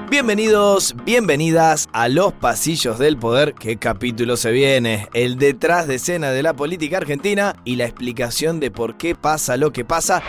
Bienvenidos, bienvenidas a Los Pasillos del Poder. ¿Qué capítulo se viene? El detrás de escena de la política argentina y la explicación de por qué pasa lo que pasa.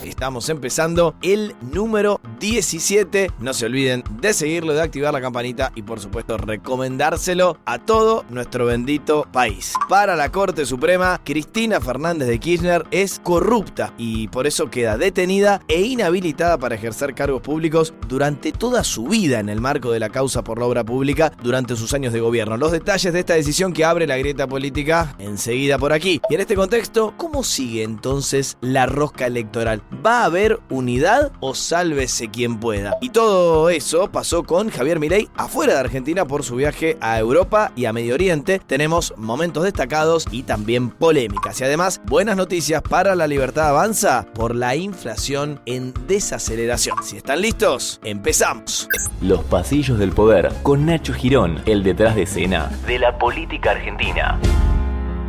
Estamos empezando el número 17. No se olviden de seguirlo, de activar la campanita y por supuesto recomendárselo a todo nuestro bendito país. Para la Corte Suprema, Cristina Fernández de Kirchner es corrupta y por eso queda detenida e inhabilitada para ejercer cargos públicos durante toda su vida en el marco de la causa por la obra pública durante sus años de gobierno. Los detalles de esta decisión que abre la grieta política enseguida por aquí. Y en este contexto, ¿cómo sigue entonces la rosca electoral? ¿Va a haber unidad o sálvese quien pueda? Y todo eso pasó con Javier Milei afuera de Argentina por su viaje a Europa y a Medio Oriente. Tenemos momentos destacados y también polémicas. Y además, buenas noticias para La Libertad Avanza por la inflación en desaceleración. Si están listos, empezamos. Los Pasillos del Poder con Nacho Girón, el detrás de escena de la política argentina.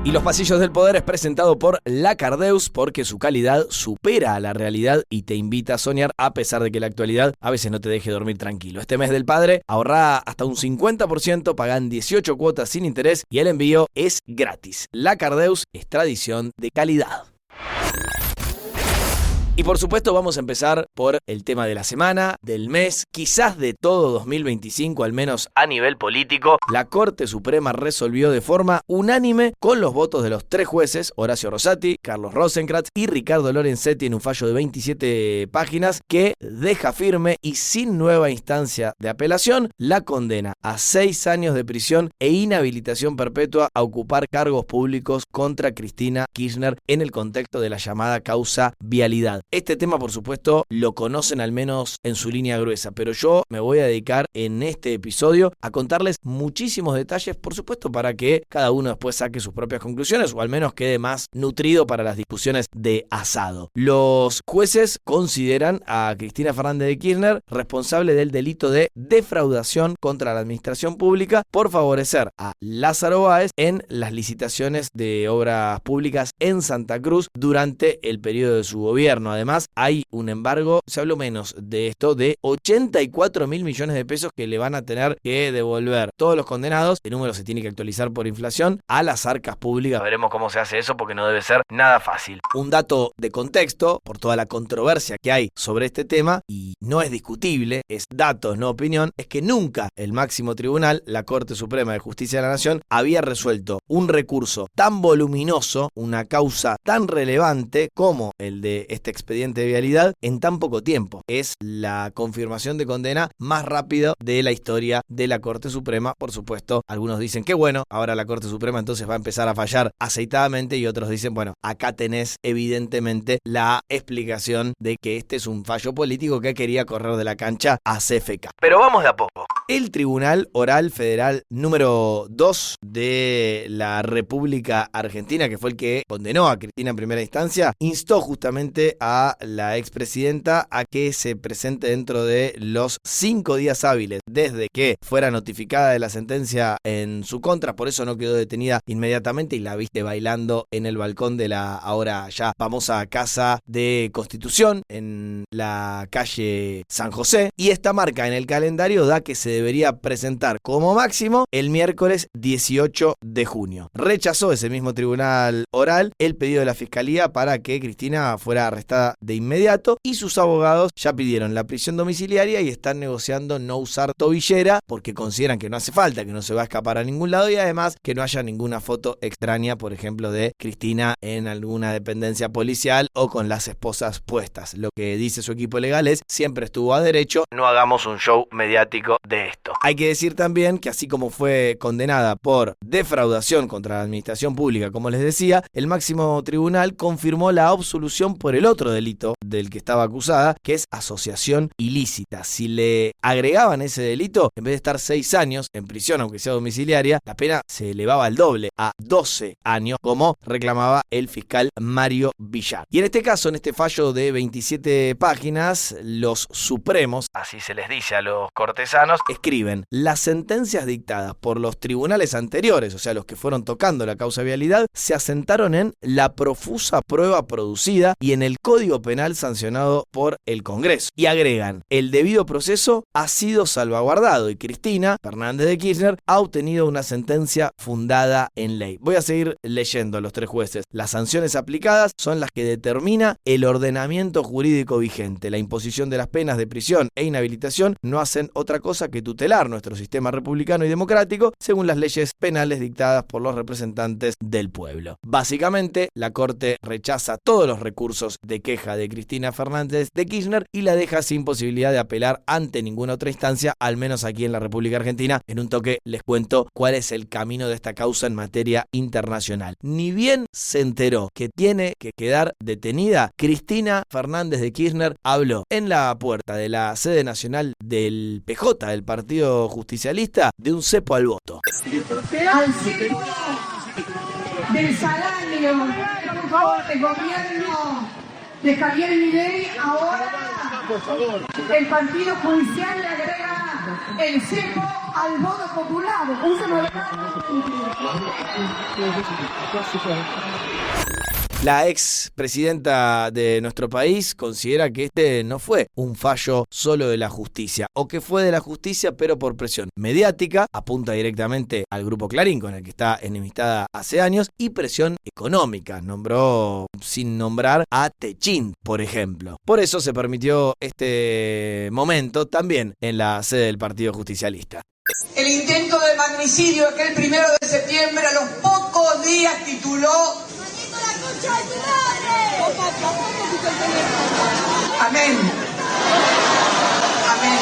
Y Los Pasillos del Poder es presentado por La Cardeus porque su calidad supera a la realidad y te invita a soñar a pesar de que la actualidad a veces no te deje dormir tranquilo. Este mes del padre ahorrá hasta un 50%, pagan 18 cuotas sin interés y el envío es gratis. La Cardeus es tradición de calidad. Y por supuesto vamos a empezar por el tema de la semana, del mes, quizás de todo 2025, al menos a nivel político. La Corte Suprema resolvió de forma unánime con los votos de los 3 jueces, Horacio Rosati, Carlos Rosenkrantz y Ricardo Lorenzetti, en un fallo de 27 páginas que deja firme y sin nueva instancia de apelación la condena a 6 años de prisión e inhabilitación perpetua a ocupar cargos públicos contra Cristina Kirchner en el contexto de la llamada causa Vialidad. Este tema, por supuesto, lo conocen al menos en su línea gruesa, pero yo me voy a dedicar en este episodio a contarles muchísimos detalles, por supuesto, para que cada uno después saque sus propias conclusiones o al menos quede más nutrido para las discusiones de asado. Los jueces consideran a Cristina Fernández de Kirchner responsable del delito de defraudación contra la administración pública por favorecer a Lázaro Báez en las licitaciones de obras públicas en Santa Cruz durante el periodo de su gobierno. Además, hay un embargo, se habló menos de esto, de 84 mil millones de pesos que le van a tener que devolver todos los condenados. El número se tiene que actualizar por inflación a las arcas públicas. Veremos cómo se hace eso porque no debe ser nada fácil. Un dato de contexto, por toda la controversia que hay sobre este tema, y no es discutible, es datos, no opinión, es que nunca el máximo tribunal, la Corte Suprema de Justicia de la Nación, había resuelto un recurso tan voluminoso, una causa tan relevante como el de este expediente de vialidad en tan poco tiempo. Es la confirmación de condena más rápida de la historia de la Corte Suprema. Por supuesto, algunos dicen que bueno, ahora la Corte Suprema entonces va a empezar a fallar aceitadamente y otros dicen, bueno, acá tenés evidentemente la explicación de que este es un fallo político que quería correr de la cancha a CFK. Pero vamos de a poco. El Tribunal Oral Federal número 2 de la República Argentina, que fue el que condenó a Cristina en primera instancia, instó justamente a la expresidenta a que se presente dentro de los 5 días hábiles desde que fuera notificada de la sentencia en su contra. Por eso no quedó detenida inmediatamente y la viste bailando en el balcón de la ahora ya famosa Casa de Constitución en la calle San José. Y esta marca en el calendario da que se debería presentar como máximo el miércoles 18 de junio. Rechazó ese mismo tribunal oral el pedido de la Fiscalía para que Cristina fuera arrestada de inmediato y sus abogados ya pidieron la prisión domiciliaria y están negociando no usar tobillera porque consideran que no hace falta, que no se va a escapar a ningún lado y además que no haya ninguna foto extraña, por ejemplo, de Cristina en alguna dependencia policial o con las esposas puestas. Lo que dice su equipo legal es: siempre estuvo a derecho, no hagamos un show mediático de esto. Hay que decir también que así como fue condenada por defraudación contra la administración pública, como les decía, el máximo tribunal confirmó la absolución por el otro delito del que estaba acusada, que es asociación ilícita. Si le agregaban ese delito, en vez de estar 6 años en prisión, aunque sea domiciliaria, la pena se elevaba al doble, a 12 años, como reclamaba el fiscal Mario Villar. Y en este caso, en este fallo de 27 páginas, los supremos, así se les dice a los cortesanos, escriben: las sentencias dictadas por los tribunales anteriores, o sea, los que fueron tocando la causa vialidad, se asentaron en la profusa prueba producida y en el Código Penal sancionado por el Congreso. Y agregan: el debido proceso ha sido salvaguardado y Cristina Fernández de Kirchner ha obtenido una sentencia fundada en ley. Voy a seguir leyendo a los 3 jueces. Las sanciones aplicadas son las que determina el ordenamiento jurídico vigente. La imposición de las penas de prisión e inhabilitación no hacen otra cosa que tutelar nuestro sistema republicano y democrático según las leyes penales dictadas por los representantes del pueblo. Básicamente, la Corte rechaza todos los recursos de queja de Cristina Fernández de Kirchner y la deja sin posibilidad de apelar ante ninguna otra instancia, al menos aquí en la República Argentina. En un toque les cuento cuál es el camino de esta causa en materia internacional. Ni bien se enteró que tiene que quedar detenida, Cristina Fernández de Kirchner habló en la puerta de la sede nacional del PJ, del Partido Justicialista, de un cepo al voto. Al cepo del salario del gobierno de Javier Milei, ahora el Partido Judicial le agrega el cepo al voto popular. La ex presidenta de nuestro país considera que este no fue un fallo solo de la justicia, o que fue de la justicia pero por presión mediática, apunta directamente al Grupo Clarín, con el que está enemistada hace años, y presión económica. Nombró sin nombrar a Techint, por ejemplo. Por eso se permitió este momento también en la sede del Partido Justicialista. El intento de magnicidio aquel 1 de septiembre a los pocos días tituló Amén. Amén.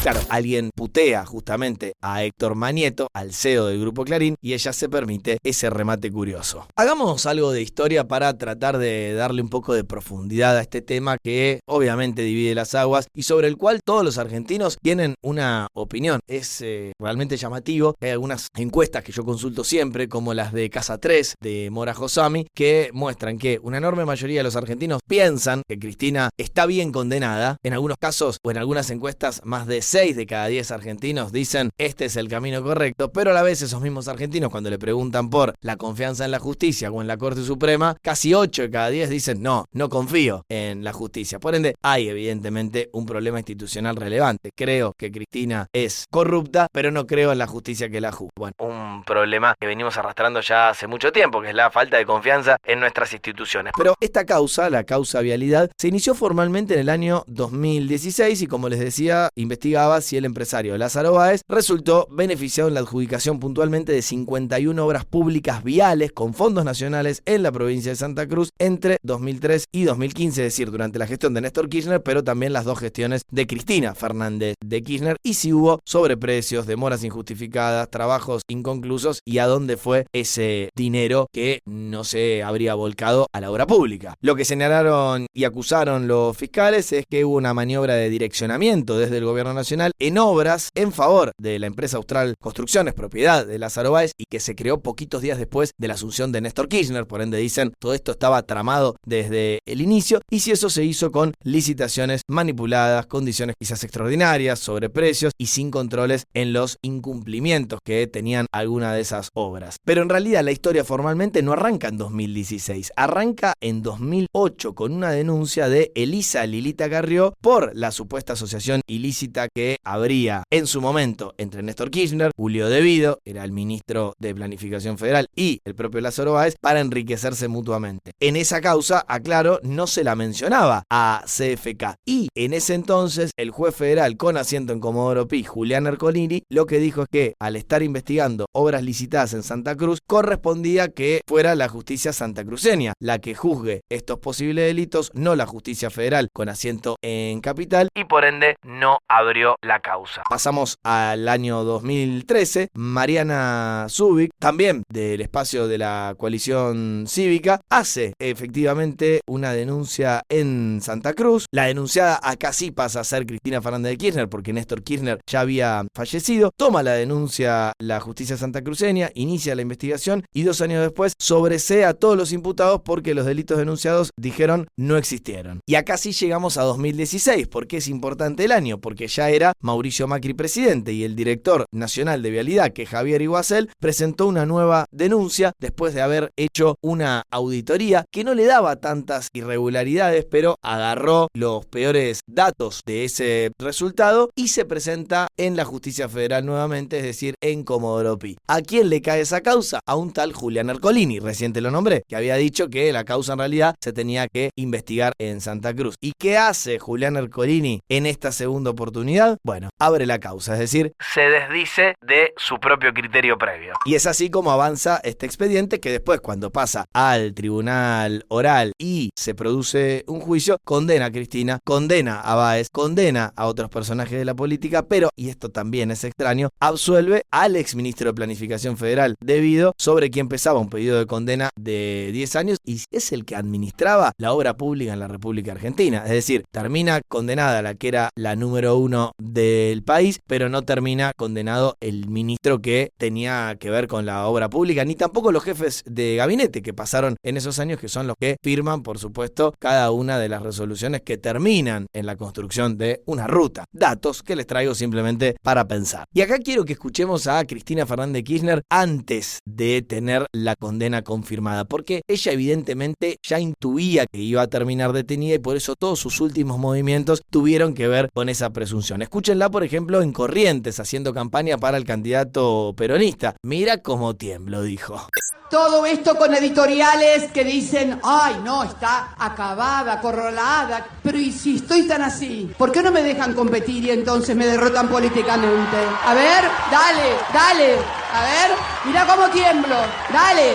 Claro, alguien putea justamente a Héctor Manieto, al CEO del Grupo Clarín, y ella se permite ese remate curioso. Hagamos algo de historia para tratar de darle un poco de profundidad a este tema que obviamente divide las aguas y sobre el cual todos los argentinos tienen una opinión. Es realmente llamativo. Hay algunas encuestas que yo consulto siempre, como las de Casa 3 de Mora Josami, que muestran que una enorme mayoría de los argentinos piensan que Cristina está bien condenada. En algunos casos o en algunas encuestas, más de 6 de cada 10 argentinos dicen este es el camino correcto, pero a la vez esos mismos argentinos, cuando le preguntan por la confianza en la justicia o en la Corte Suprema, casi 8 de cada 10 dicen no confío en la justicia. Por ende, hay evidentemente un problema institucional relevante. Creo que Cristina es corrupta, pero no creo en la justicia que la juzga. Bueno, un problema que venimos arrastrando ya hace mucho tiempo, que es la falta de confianza en nuestras instituciones. Pero esta causa, la causa vialidad, se inició formalmente en el año 2016 y, como les decía, investigaba si el empresario Lázaro Báez resultó beneficiado en la adjudicación puntualmente de 51 obras públicas viales con fondos nacionales en la provincia de Santa Cruz entre 2003 y 2015, es decir, durante la gestión de Néstor Kirchner, pero también las 2 gestiones de Cristina Fernández de Kirchner, y si hubo sobreprecios, demoras injustificadas, trabajos inconclusos y a dónde fue ese dinero que no se habría volcado a la obra pública. Lo que señalaron y acusaron los fiscales es que hubo una maniobra de direccionamiento desde el gobierno nacional en obras en favor de la empresa Austral Construcciones, propiedad de Lázaro Báez, y que se creó poquitos días después de la asunción de Néstor Kirchner. Por ende dicen, todo esto estaba tramado desde el inicio, y si eso se hizo con licitaciones manipuladas, condiciones quizás extraordinarias, sobreprecios y sin controles en los incumplimientos que tenían alguna de esas obras. Pero en realidad la historia formalmente no arranca en 2016, arranca en 2008 con una denuncia de Elisa Lilita Carrió por la supuesta asociación ilícita que habría en su momento entre Néstor Kirchner, Julio De Vido, era el ministro de Planificación Federal, y el propio Lázaro Báez para enriquecerse mutuamente. En esa causa, aclaro, no se la mencionaba a CFK, y en ese entonces el juez federal con asiento en Comodoro Pi, Julián Ercolini, lo que dijo es que al estar investigando obras licitadas en Santa Cruz, correspondía que fuera la justicia santacruceña la que juzgue estos posibles delitos, no la justicia federal con asiento en Capital, y por ende no abrió resolvió la causa. Pasamos al año 2013, Mariana Zubik, también del espacio de la coalición cívica, hace efectivamente una denuncia en Santa Cruz. La denunciada acá sí pasa a ser Cristina Fernández de Kirchner, porque Néstor Kirchner ya había fallecido. Toma la denuncia la justicia santacruceña, inicia la investigación y 2 años después sobresea a todos los imputados porque los delitos denunciados dijeron no existieron. Y acá sí llegamos a 2016. ¿Por qué es importante el año? Porque ya era Mauricio Macri presidente y el director nacional de Vialidad, que es Javier Iguacel, presentó una nueva denuncia después de haber hecho una auditoría que no le daba tantas irregularidades, pero agarró los peores datos de ese resultado y se presenta en la justicia federal nuevamente, es decir, en Comodoro Pi. ¿A quién le cae esa causa? A un tal Julián Ercolini, recién te lo nombré, que había dicho que la causa en realidad se tenía que investigar en Santa Cruz. ¿Y qué hace Julián Ercolini en esta segunda oportunidad? Bueno, abre la causa, es decir, se desdice de su propio criterio previo. Y es así como avanza este expediente, que después, cuando pasa al tribunal oral y se produce un juicio, condena a Cristina, condena a Báez, condena a otros personajes de la política, pero, y esto también es extraño, absuelve al exministro de Planificación Federal debido sobre quien pesaba un pedido de condena de 10 años y es el que administraba la obra pública en la República Argentina. Es decir, termina condenada la que era la número 1 del país, pero no termina condenado el ministro que tenía que ver con la obra pública, ni tampoco los jefes de gabinete que pasaron en esos años, que son los que firman, por supuesto, cada una de las resoluciones que terminan en la construcción de una ruta. Datos que les traigo simplemente para pensar. Y acá quiero que escuchemos a Cristina Fernández de Kirchner antes de tener la condena confirmada, porque ella evidentemente ya intuía que iba a terminar detenida y por eso todos sus últimos movimientos tuvieron que ver con esa presunción. Escúchenla, por ejemplo, en Corrientes, haciendo campaña para el candidato peronista. Mira cómo tiemblo, dijo. Todo esto con editoriales que dicen, ay, no, está acabada, acorralada. Pero ¿y si estoy tan así? ¿Por qué no me dejan competir y entonces me derrotan políticamente? A ver, dale. A ver, mira cómo tiemblo. Dale.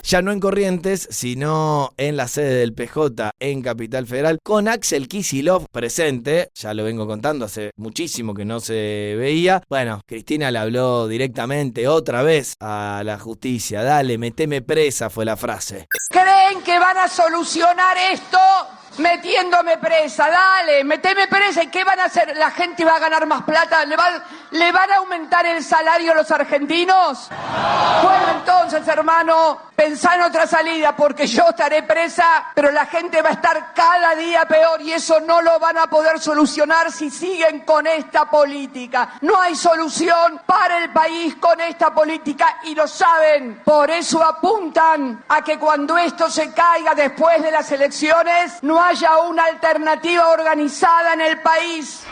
Ya no en Corrientes, sino en la sede del PJ en Capital Federal, con Axel Kicillof presente. Ya lo vengo contando, hace muchísimo que no se veía. Bueno, Cristina le habló directamente otra vez a la justicia. Dale, meteme presa, fue la frase. ¿Creen que van a solucionar esto metiéndome presa? Dale, meteme presa. ¿Y qué van a hacer? ¿La gente va a ganar más plata? ¿Le van a aumentar el salario a los argentinos? Bueno, entonces, hermano, pensá en otra salida, porque yo estaré presa, pero la gente va a estar cada día peor y eso no lo van a poder solucionar si siguen con esta política. No hay solución para el país con esta política y lo saben. Por eso apuntan a que cuando esto se caiga después de las elecciones, no haya una alternativa organizada en el país.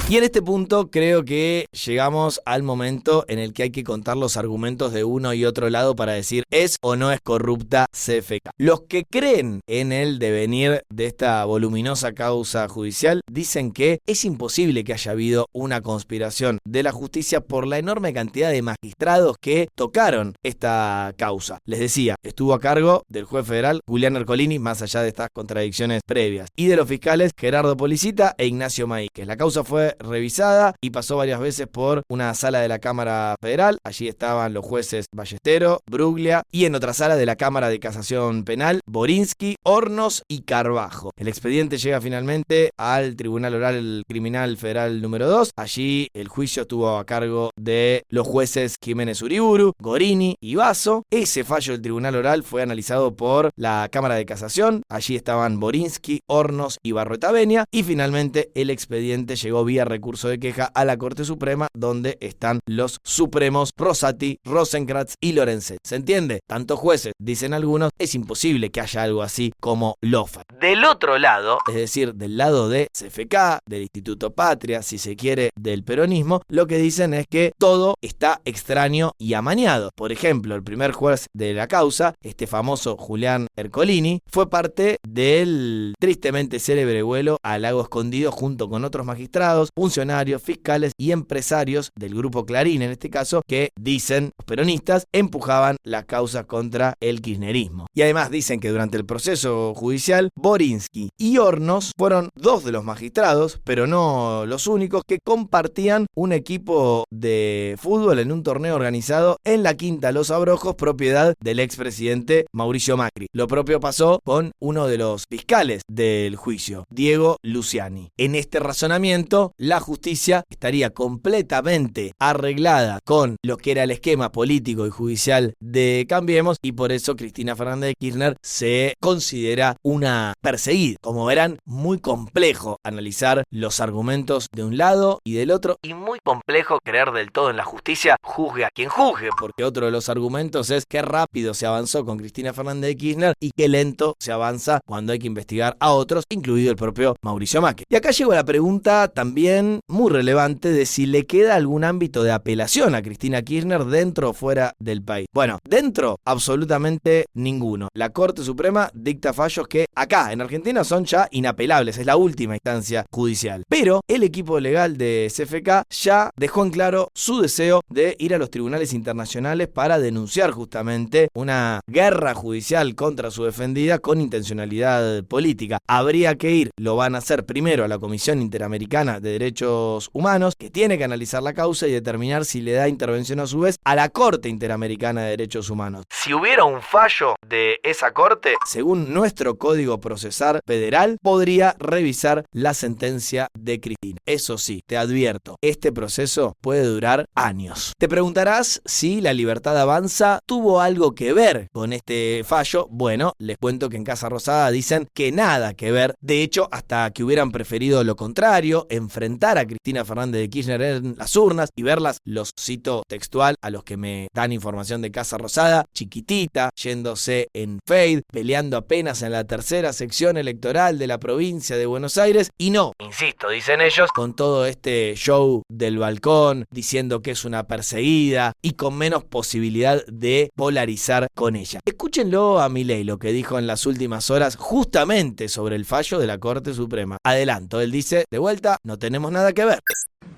Y en este punto creo que llegamos al momento en el que hay que contar los argumentos de uno y otro lado para decir ¿es o no es corrupta CFK? Los que creen en el devenir de esta voluminosa causa judicial dicen que es imposible que haya habido una conspiración de la justicia por la enorme cantidad de magistrados que tocaron esta causa. Les decía, estuvo a cargo del juez federal Julián Ercolini, más allá de estas contradicciones previas, y de los fiscales Gerardo Policita e Ignacio Maíquez. La causa fue revisada y pasó varias veces por una sala de la Cámara Federal. Allí estaban los jueces Ballestero, Bruglia y en otra sala de la Cámara de Casación Penal, Borinsky, Hornos y Carbajo. El expediente llega finalmente al Tribunal Oral Criminal Federal número 2. Allí el juicio estuvo a cargo de los jueces Jiménez Uriburu, Gorini y Basso. Ese fallo del Tribunal Oral fue analizado por la Cámara de Casación. Allí estaban Borinsky, Hornos y Barroetavenia. Y finalmente el expediente llegó vía recurso de queja a la Corte Suprema, donde están los supremos Rosati, Rosenkrantz y Lorenzetti. ¿Se entiende? Tantos jueces, dicen algunos, es imposible que haya algo así como Lofer. Del otro lado, es decir, del lado de CFK, del Instituto Patria, si se quiere, del peronismo, lo que dicen es que todo está extraño y amañado. Por ejemplo, el primer juez de la causa, este famoso Julián Ercolini, fue parte del tristemente célebre vuelo a Lago Escondido junto con otros magistrados, funcionarios, fiscales y empresarios del grupo Clarín, en este caso, que dicen los peronistas empujaban las causas contra el kirchnerismo. Y además dicen que durante el proceso judicial, Borinsky y Hornos fueron dos de los magistrados, pero no los únicos, que compartían un equipo de fútbol en un torneo organizado en la Quinta Los Abrojos, propiedad del expresidente Mauricio Macri. Lo propio pasó con uno de los fiscales del juicio, Diego Luciani. En este razonamiento, la justicia estaría completamente arreglada con lo que era el esquema político y judicial de Cambiemos, y por eso Cristina Fernández de Kirchner se considera una perseguida. Como verán, muy complejo analizar los argumentos de un lado y del otro, y muy complejo creer del todo en la justicia, juzgue a quien juzgue, porque otro de los argumentos es qué rápido se avanzó con Cristina Fernández de Kirchner y qué lento se avanza cuando hay que investigar a otros, incluido el propio Mauricio Macri. Y acá llegó la pregunta también muy relevante de si le queda algún ámbito de apelación a Cristina Kirchner dentro o fuera del país. Bueno, dentro absolutamente ninguno. La Corte Suprema dicta fallos que acá en Argentina son ya inapelables, es la última instancia judicial. Pero el equipo legal de CFK ya dejó en claro su deseo de ir a los tribunales internacionales para denunciar justamente una guerra judicial contra su defendida con intencionalidad política. Habría que ir, lo van a hacer primero a la Comisión Interamericana de Derechos Humanos, que tiene que analizar la causa y determinar si le da intervención a su vez a la Corte Interamericana de Derechos Humanos. Si hubiera un fallo de esa corte, según nuestro Código Procesal Federal, podría revisar la sentencia de Cristina. Eso sí, te advierto, este proceso puede durar años. Te preguntarás si La Libertad Avanza tuvo algo que ver con este fallo. Bueno, les cuento que en Casa Rosada dicen que nada que ver. De hecho, hasta que hubieran preferido lo contrario, enfrentar a Cristina Fernández de Kirchner en las urnas y verlas, los cito textual a los que me dan información de Casa Rosada, chiquitita, yéndose en fade, peleando apenas en la tercera sección electoral de la provincia de Buenos Aires, y no, insisto, dicen ellos, con todo este show del balcón, diciendo que es una perseguida y con menos posibilidad de polarizar con ella. Escúchenlo a Milei, lo que dijo en las últimas horas justamente sobre el fallo de la Corte Suprema. Adelanto, él dice, de vuelta, no tenemos nada que ver.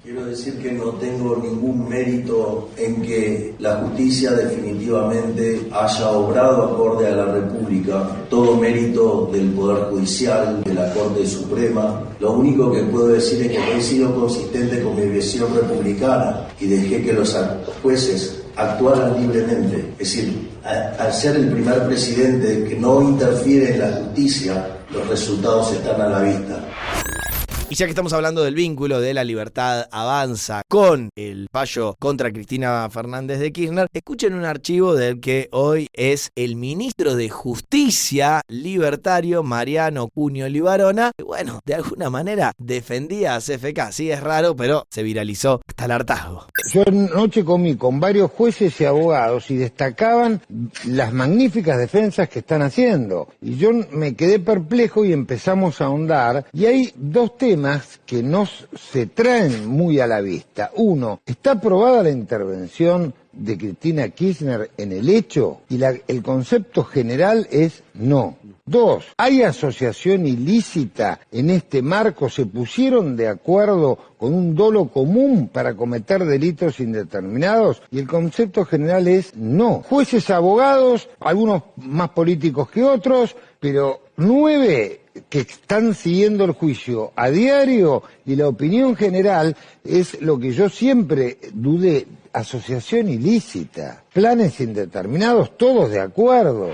Quiero decir que no tengo ningún mérito en que la justicia definitivamente haya obrado acorde a la República. Todo mérito del Poder Judicial, de la Corte Suprema. Lo único que puedo decir es que he sido consistente con mi visión republicana y dejé que los jueces actuaran libremente. Es decir, al ser el primer presidente que no interfiere en la justicia, los resultados están a la vista. Y ya que estamos hablando del vínculo de La Libertad Avanza con el fallo contra Cristina Fernández de Kirchner, escuchen un archivo del que hoy es el ministro de Justicia libertario, Mariano Cunio Libarona, que bueno, de alguna manera defendía a CFK. Sí, es raro, pero se viralizó hasta el hartazgo. Yo anoche comí con varios jueces y abogados y destacaban las magníficas defensas que están haciendo. Y yo me quedé perplejo y empezamos a ahondar, y hay dos temas que no se traen muy a la vista. Uno, ¿está aprobada la intervención de Cristina Kirchner en el hecho? Y el concepto general es no. Dos, ¿hay asociación ilícita en este marco? ¿Se pusieron de acuerdo con un dolo común para cometer delitos indeterminados? Y el concepto general es no. Jueces, abogados, algunos más políticos que otros, pero 9 que están siguiendo el juicio a diario, y la opinión general es lo que yo siempre dudé: asociación ilícita, planes indeterminados, todos de acuerdo.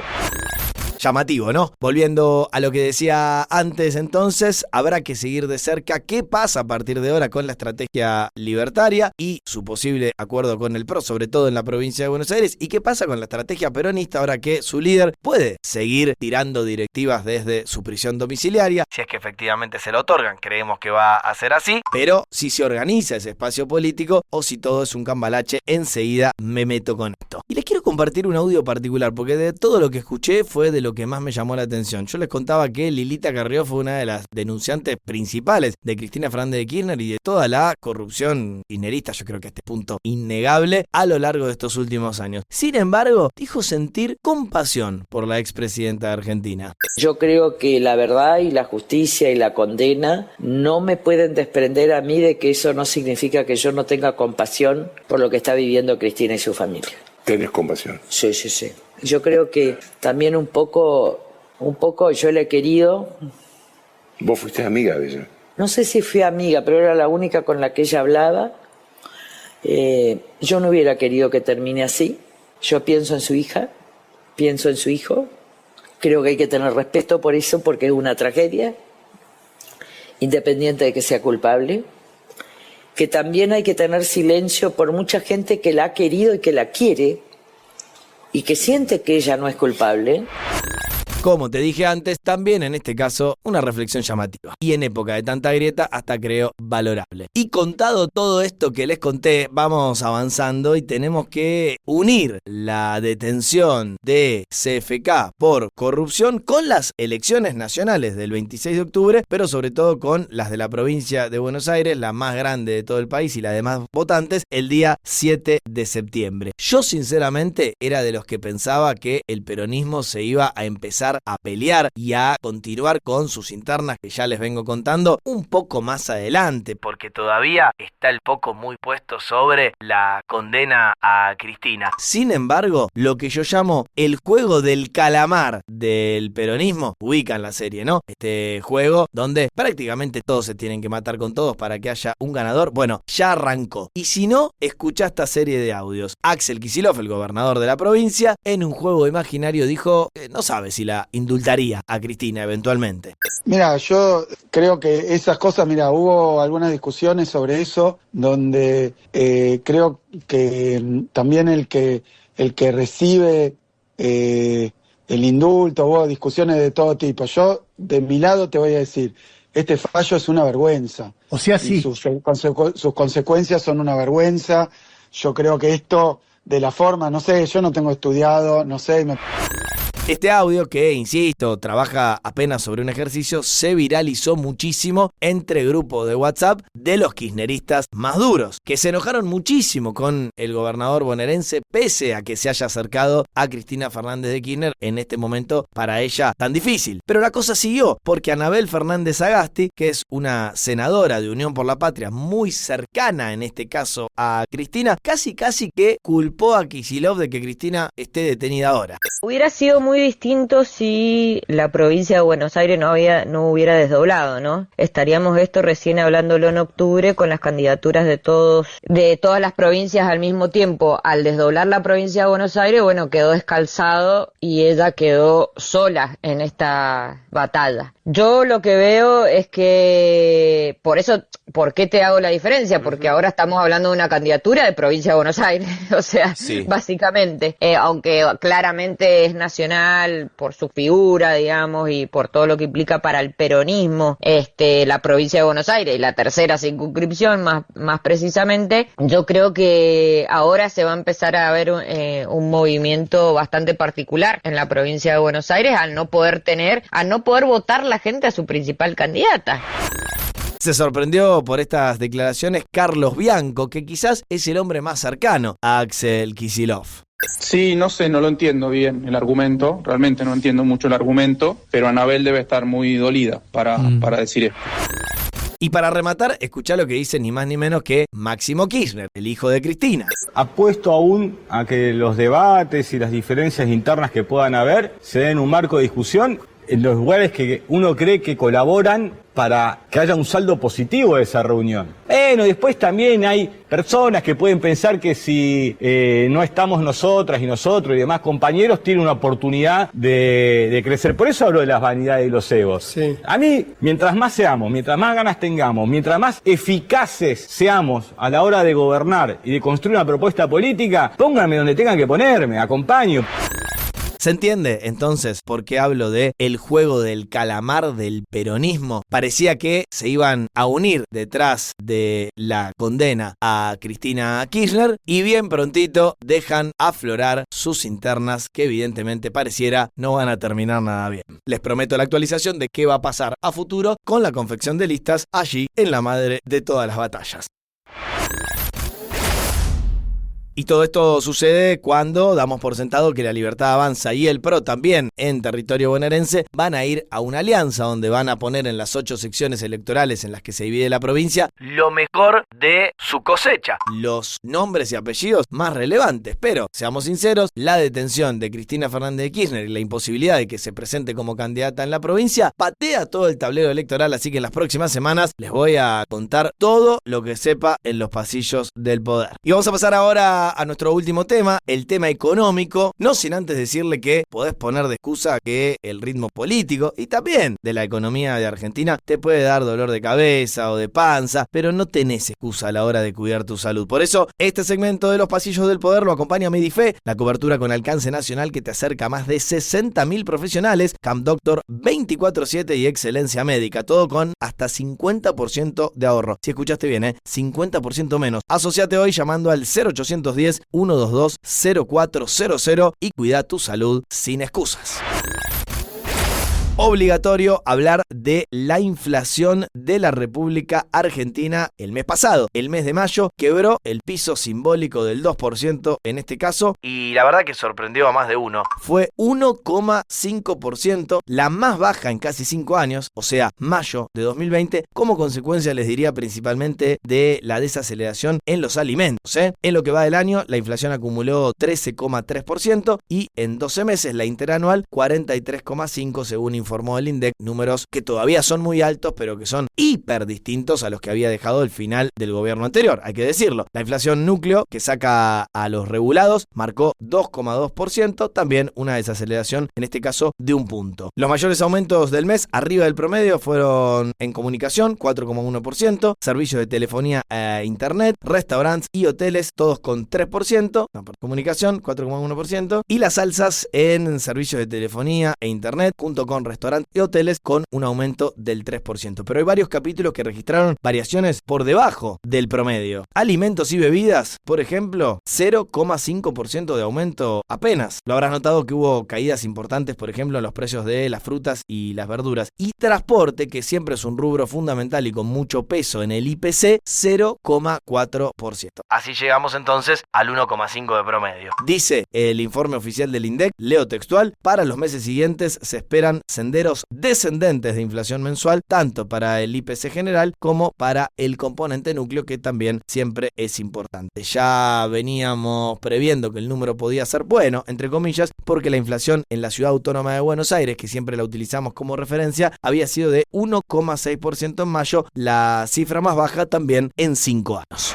Llamativo, ¿no? Volviendo a lo que decía antes, entonces, habrá que seguir de cerca qué pasa a partir de ahora con la estrategia libertaria y su posible acuerdo con el PRO, sobre todo en la provincia de Buenos Aires, y qué pasa con la estrategia peronista ahora que su líder puede seguir tirando directivas desde su prisión domiciliaria, si es que efectivamente se lo otorgan. Creemos que va a ser así, pero si se organiza ese espacio político o si todo es un cambalache, enseguida me meto con esto. Y les quiero compartir un audio particular, porque de todo lo que escuché fue de lo lo que más me llamó la atención. Yo les contaba que Lilita Carrió fue una de las denunciantes principales de Cristina Fernández de Kirchner y de toda la corrupción kirchnerista, yo creo que a este punto innegable, a lo largo de estos últimos años. Sin embargo, dijo sentir compasión por la expresidenta de Argentina. Yo creo que la verdad y la justicia y la condena no me pueden desprender a mí de que eso no significa que yo no tenga compasión por lo que está viviendo Cristina y su familia. ¿Tenés compasión? Sí. Yo creo que también un poco yo la he querido. ¿Vos fuiste amiga de ella? No sé si fui amiga, pero era la única con la que ella hablaba. Yo no hubiera querido que termine así. Yo pienso en su hija, pienso en su hijo. Creo que hay que tener respeto por eso, porque es una tragedia, independiente de que sea culpable. Que también hay que tener silencio por mucha gente que la ha querido y que la quiere y que siente que ella no es culpable. Como te dije antes, también en este caso una reflexión llamativa. Y en época de tanta grieta, hasta creo valorable. Y contado todo esto que les conté, vamos avanzando y tenemos que unir la detención de CFK por corrupción con las elecciones nacionales del 26 de octubre, pero sobre todo con las de la provincia de Buenos Aires, la más grande de todo el país y la de más votantes, el día 7 de septiembre. Yo sinceramente era de los que pensaba que el peronismo se iba a empezar a pelear y a continuar con sus internas que ya les vengo contando un poco más adelante, porque todavía está el foco muy puesto sobre la condena a Cristina. Sin embargo, lo que yo llamo el juego del calamar del peronismo, ubican la serie, ¿no? Este juego donde prácticamente todos se tienen que matar con todos para que haya un ganador, bueno, ya arrancó. Y si no, escuchá esta serie de audios. Axel Kicillof, el gobernador de la provincia, en un juego imaginario dijo que no sabe si la indultaría a Cristina eventualmente. Mira, yo creo que esas cosas, hubo algunas discusiones sobre eso, donde creo que también el que recibe el indulto, hubo discusiones de todo tipo. Yo, de mi lado, te voy a decir, este fallo es una vergüenza. O sea, sí. Sus consecuencias son una vergüenza. Yo creo que esto, de la forma, no sé, yo no tengo estudiado, no sé... Este audio, que insisto, trabaja apenas sobre un ejercicio, se viralizó muchísimo entre grupos de WhatsApp de los kirchneristas más duros, que se enojaron muchísimo con el gobernador bonaerense, pese a que se haya acercado a Cristina Fernández de Kirchner en este momento para ella tan difícil. Pero la cosa siguió, porque Anabel Fernández Sagasti, que es una senadora de Unión por la Patria muy cercana en este caso a Cristina, casi que culpó a Kicillof de que Cristina esté detenida ahora. Hubiera sido muy distinto si la provincia de Buenos Aires no hubiera desdoblado, ¿no? Estaríamos recién hablándolo en octubre con las candidaturas de todas las provincias al mismo tiempo. Al desdoblar la provincia de Buenos Aires, quedó descalzado y ella quedó sola en esta batalla. Yo lo que veo es que, ¿por qué te hago la diferencia? Porque ahora estamos hablando de una candidatura de provincia de Buenos Aires, o sea, sí. Básicamente, aunque claramente es nacional por su figura, digamos, y por todo lo que implica para el peronismo, la provincia de Buenos Aires, y la tercera circunscripción más precisamente, yo creo que ahora se va a empezar a ver un movimiento bastante particular en la provincia de Buenos Aires al no poder votar la gente a su principal candidata. Se sorprendió por estas declaraciones Carlos Bianco, que quizás es el hombre más cercano a Axel Kicillof. Sí, no sé, no lo entiendo bien el argumento, realmente no entiendo mucho el argumento, pero Anabel debe estar muy dolida para decir esto. Y para rematar, escuchá lo que dice ni más ni menos que Máximo Kirchner, el hijo de Cristina. Apuesto aún a que los debates y las diferencias internas que puedan haber se den un marco de discusión en los lugares que uno cree que colaboran para que haya un saldo positivo de esa reunión. Después también hay personas que pueden pensar que si no estamos nosotras y nosotros y demás compañeros, tienen una oportunidad de crecer. Por eso hablo de las vanidades y los egos. Sí. A mí, mientras más seamos, mientras más ganas tengamos, mientras más eficaces seamos a la hora de gobernar y de construir una propuesta política, pónganme donde tengan que ponerme, acompaño. ¿Se entiende entonces por qué hablo de el juego del calamar del peronismo? Parecía que se iban a unir detrás de la condena a Cristina Kirchner y bien prontito dejan aflorar sus internas que evidentemente pareciera no van a terminar nada bien. Les prometo la actualización de qué va a pasar a futuro con la confección de listas allí en la madre de todas las batallas. Y todo esto sucede cuando damos por sentado que La Libertad Avanza y el PRO también en territorio bonaerense van a ir a una alianza donde van a poner en las 8 secciones electorales en las que se divide la provincia lo mejor de su cosecha, los nombres y apellidos más relevantes. Pero, seamos sinceros, la detención de Cristina Fernández de Kirchner y la imposibilidad de que se presente como candidata en la provincia patea todo el tablero electoral, así que en las próximas semanas les voy a contar todo lo que sepa en los pasillos del poder. Y vamos a pasar ahora a nuestro último tema, el tema económico, no sin antes decirle que podés poner de excusa que el ritmo político y también de la economía de Argentina te puede dar dolor de cabeza o de panza, pero no tenés excusa a la hora de cuidar tu salud. Por eso, este segmento de los pasillos del poder lo acompaña Medife, la cobertura con alcance nacional que te acerca a más de 60.000 profesionales, Camp Doctor 24/7 y excelencia médica, todo con hasta 50% de ahorro. Si escuchaste bien, 50% menos. Asociate hoy llamando al 0810 122 0400 y cuida tu salud sin excusas. Obligatorio hablar de la inflación de la República Argentina el mes pasado. El mes de mayo quebró el piso simbólico del 2% en este caso y la verdad que sorprendió a más de uno. Fue 1,5%, la más baja en casi 5 años, o sea, mayo de 2020, como consecuencia les diría principalmente de la desaceleración en los alimentos. En lo que va del año, la inflación acumuló 13,3% y en 12 meses la interanual 43,5% según informó el INDEC, números que todavía son muy altos, pero que son hiper distintos a los que había dejado el final del gobierno anterior, hay que decirlo. La inflación núcleo, que saca a los regulados, marcó 2,2%, también una desaceleración, en este caso, de 1 punto. Los mayores aumentos del mes, arriba del promedio, fueron en comunicación, 4,1%, servicios de telefonía e internet, restaurantes y hoteles, todos con 3%, comunicación, 4,1%, y las alzas en servicios de telefonía e internet, junto con restaurantes y hoteles con un aumento del 3%. Pero hay varios capítulos que registraron variaciones por debajo del promedio. Alimentos y bebidas, por ejemplo, 0,5% de aumento apenas. Lo habrás notado que hubo caídas importantes, por ejemplo, en los precios de las frutas y las verduras. Y transporte, que siempre es un rubro fundamental y con mucho peso en el IPC, 0,4%. Así llegamos entonces al 1,5% de promedio. Dice el informe oficial del INDEC, leo textual, para los meses siguientes se esperan senderos descendentes de inflación mensual, tanto para el IPC general como para el componente núcleo, que también siempre es importante. Ya veníamos previendo que el número podía ser bueno, entre comillas, porque la inflación en la ciudad autónoma de Buenos Aires, que siempre la utilizamos como referencia, había sido de 1,6% en mayo, la cifra más baja también en 5 años.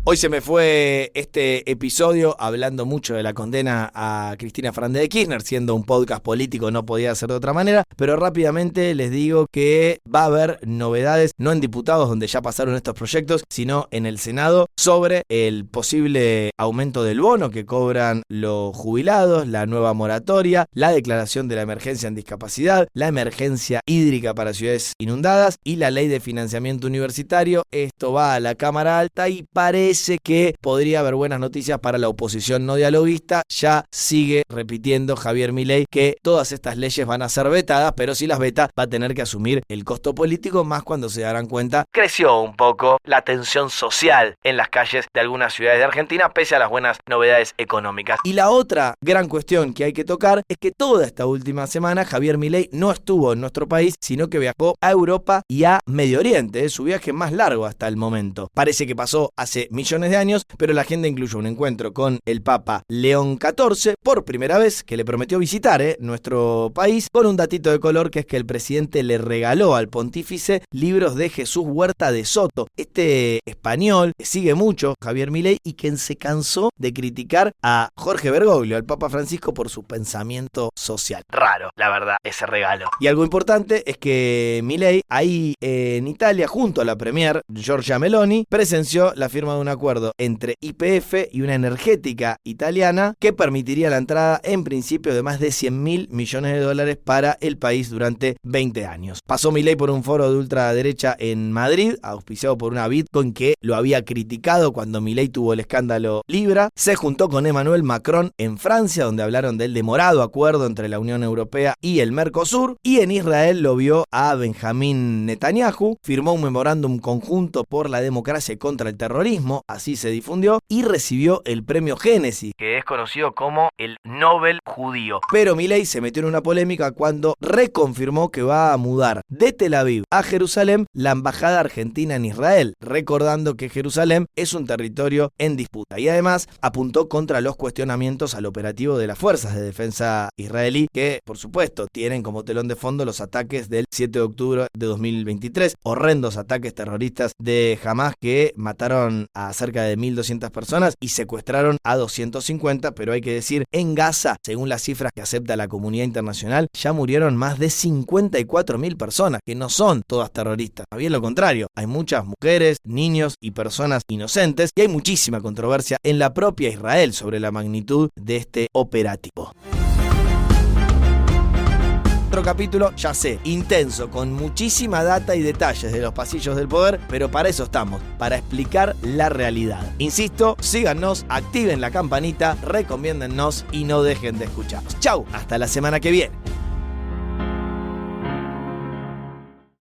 Hoy se me fue este episodio hablando mucho de la condena a Cristina Fernández de Kirchner, siendo un podcast político no podía ser de otra manera, pero rápidamente les digo que va a haber novedades, no en diputados donde ya pasaron estos proyectos, sino en el Senado sobre el posible aumento del bono que cobran los jubilados, la nueva moratoria, la declaración de la emergencia en discapacidad, la emergencia hídrica para ciudades inundadas y la ley de financiamiento universitario. Esto va a la Cámara Alta y parece que podría haber buenas noticias para la oposición no dialoguista. Ya sigue repitiendo Javier Milei que todas estas leyes van a ser vetadas, pero si las veta va a tener que asumir el costo político, más cuando se darán cuenta creció un poco la tensión social en las calles de algunas ciudades de Argentina, pese a las buenas novedades económicas. Y la otra gran cuestión que hay que tocar es que toda esta última semana Javier Milei no estuvo en nuestro país, sino que viajó a Europa y a Medio Oriente, es su viaje más largo hasta el momento. Parece que pasó hace millones de años, pero la agenda incluye un encuentro con el Papa León XIV, por primera vez, que le prometió visitar nuestro país, con un datito de color, que es que el presidente le regaló al pontífice libros de Jesús Huerta de Soto, este español que sigue mucho Javier Milei y quien se cansó de criticar a Jorge Bergoglio, al Papa Francisco, por su pensamiento social. Raro, la verdad, ese regalo. Y algo importante es que Milei, ahí en Italia, junto a la premier Giorgia Meloni, presenció la firma de un un acuerdo entre YPF y una energética italiana que permitiría la entrada en principio de más de 100.000 millones de dólares para el país durante 20 años. Pasó Milei por un foro de ultraderecha en Madrid, auspiciado por una Bitcoin que lo había criticado cuando Milei tuvo el escándalo Libra. Se juntó con Emmanuel Macron en Francia, donde hablaron del demorado acuerdo entre la Unión Europea y el Mercosur. Y en Israel lo vio a Benjamín Netanyahu, firmó un memorándum conjunto por la democracia y contra el terrorismo, así se difundió, y recibió el premio Génesis, que es conocido como el Nobel judío. Pero Milei se metió en una polémica cuando reconfirmó que va a mudar de Tel Aviv a Jerusalén la embajada argentina en Israel, recordando que Jerusalén es un territorio en disputa, y además apuntó contra los cuestionamientos al operativo de las fuerzas de defensa israelí, que por supuesto tienen como telón de fondo los ataques del 7 de octubre de 2023, horrendos ataques terroristas de Hamas que mataron a cerca de 1.200 personas y secuestraron a 250, pero hay que decir, en Gaza, según las cifras que acepta la comunidad internacional, ya murieron más de 54.000 personas, que no son todas terroristas, más bien lo contrario, hay muchas mujeres, niños y personas inocentes, y hay muchísima controversia en la propia Israel sobre la magnitud de este operativo. Otro capítulo, ya sé, intenso, con muchísima data y detalles de los pasillos del poder, pero para eso estamos, para explicar la realidad. Insisto, síganos, activen la campanita, recomiéndennos y no dejen de escucharnos. Chau, hasta la semana que viene.